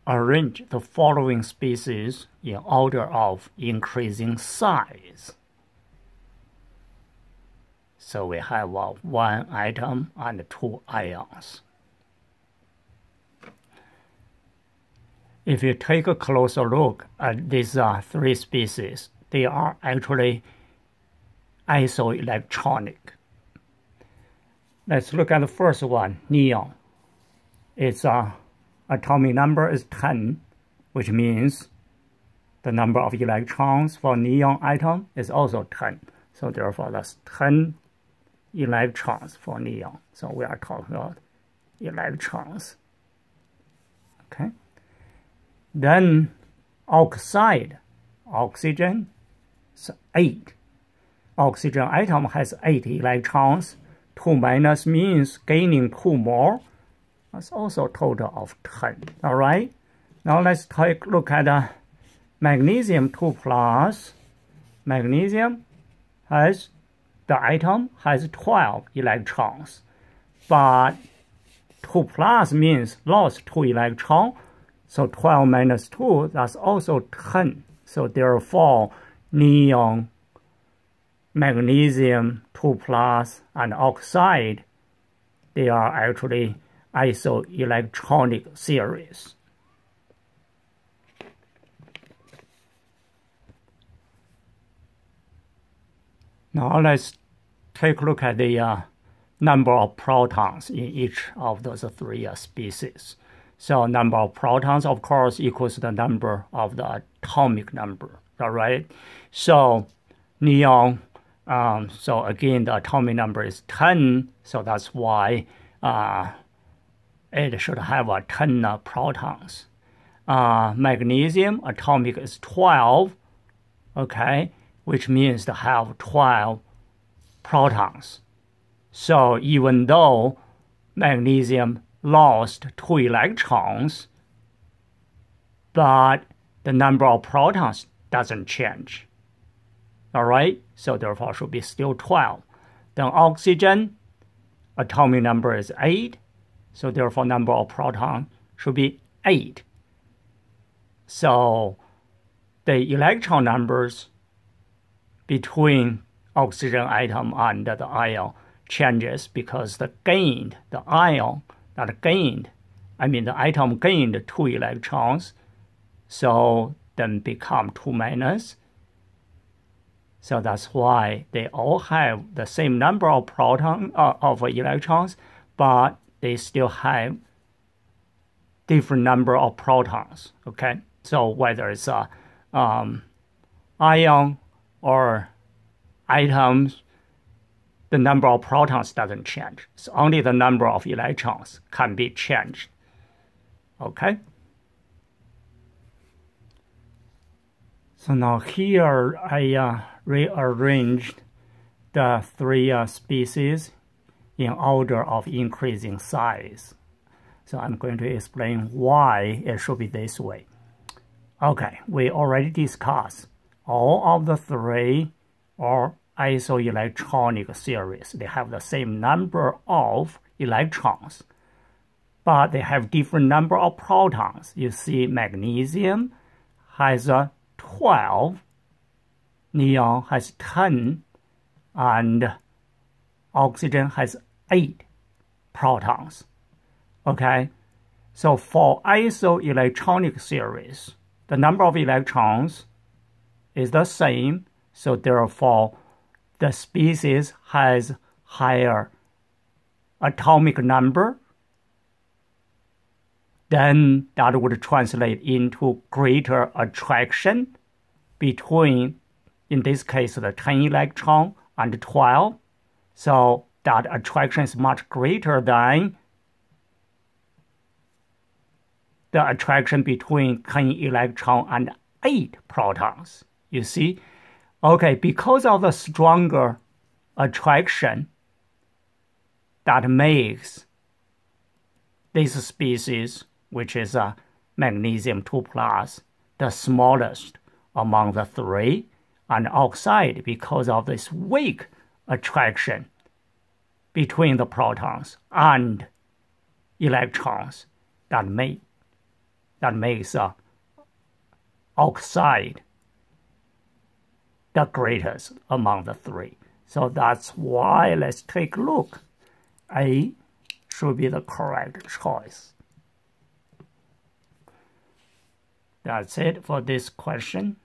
arrange the following species in order of increasing size. So we have one atom and two ions. If you take a closer look at these three species, they are actually isoelectronic. Let's look at the first one, neon. Its atomic number is 10, which means the number of electrons for neon atom is also 10. So therefore, that's 10 electrons for neon. So we are talking about electrons. Okay. Then oxide, oxygen, is 8. Oxygen atom has 8 electrons. 2 minus means gaining 2 more. That's also a total of 10. All right. Now let's take a look at magnesium 2 plus. Magnesium has, the atom has 12 electrons. But 2 plus means lost 2 electrons. So 12 minus 2, that's also 10. So therefore, neon, magnesium 2 plus, and oxide, they are actually isoelectronic series. Now let's take a look at the number of protons in each of those three species. So number of protons, of course, equals the number of the atomic number, all right? So neon, so again, the atomic number is 10, so that's why it should have 10 protons. Magnesium, atomic is 12, okay, which means to have 12 protons. So even though magnesium lost 2 electrons, but the number of protons doesn't change. All right, so therefore should be still 12. Then oxygen, atomic number is 8, so therefore number of protons should be 8. So the electron numbers between oxygen atom and the ion changes because the ion that gained, the atom gained 2 electrons, so then become 2 minus. So that's why they all have the same number of of electrons, but they still have different number of protons. Okay, so whether it's a ion or atoms, the number of protons doesn't change. So only the number of electrons can be changed. Okay. So now here I rearranged the three species in order of increasing size. So I'm going to explain why it should be this way. Okay, we already discussed all of the three are isoelectronic series. They have the same number of electrons, but they have different number of protons. You see magnesium has 12, neon has 10, and oxygen has 8 protons. Okay, so for isoelectronic series, the number of electrons is the same, so therefore the species has higher atomic number, then that would translate into greater attraction between, in this case, the 10 electron and 12. So that attraction is much greater than the attraction between 10 electron and 8 protons. You see? Okay, because of the stronger attraction that makes this species, which is a magnesium 2 plus, the smallest among the three, and oxide, because of this weak attraction between the protons and electrons, that make that makes oxide the greatest among the three. So that's why let's take a look. A should be the correct choice. That's it for this question.